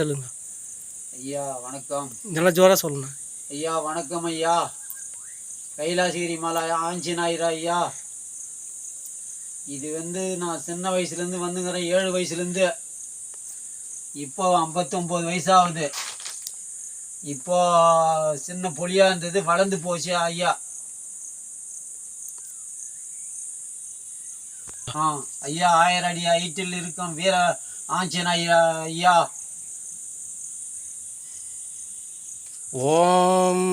சொல்லுங்க ஐயா வணக்கம். நல்லா ஜோராக சொல்லணும். ஐயா வணக்கம் ஐயா. கைலாசகிரி மலை ஆஞ்சநாயர் ஐயா. இது நான் சின்ன வயசுலேருந்து வந்துங்கிறேன். 7 வயசுலேருந்து இப்போ 59 வயசாகுது. இப்போ சின்ன பொலியாக இருந்தது, வளர்ந்து போச்சு ஐயா. ஐயா 1000 அடி ஹைட்டில் இருக்கும் வீர ஆஞ்சநாயர் ஐயா. ஓம்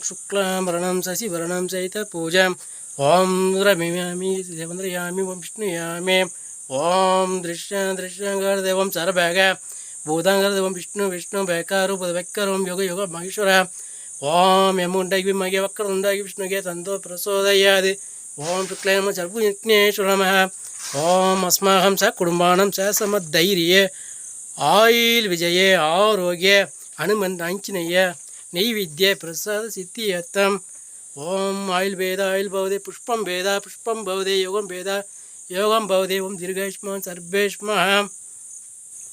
சுக்லாம்பரணம் சசிவரணம் சைத பூஜாம் ஓம் ரமியாமி தேவந்திரயாமி ஓம் விஷ்ணுயாமி ஓம் திருஷ்யங்கர தேவம் சரபேக பூதாங்கர தேவம் விஷ்ணு பேக்காரூப வெக்கரம் யோக யோக மகேஸ்வர ஓம் யமுண்டாகி மகிய வக்கரந்தாகி விஷ்ணுகே தந்தோ பிரசோதயாது ஓம் சுக்லேம சர்வு விக்னேஸ்வரம ஓம் அஸ்மாகம் ச குடும்பானம் ச சமத்தைரிய ஆயில் விஜயே ஆரோக்கிய அனுமன் ஆஞ்சநேய நெய்வித்ய பிரசாத சித்தியத்தம் ஓம் ஆயுள்வேத ஆயுள்பவதே புஷ்பம் வேத புஷ்பம் பவதே யோகம் வேத யோகம் பவதே ஓம் தீர்காயுஷ்மான் சர்வேஷ்மா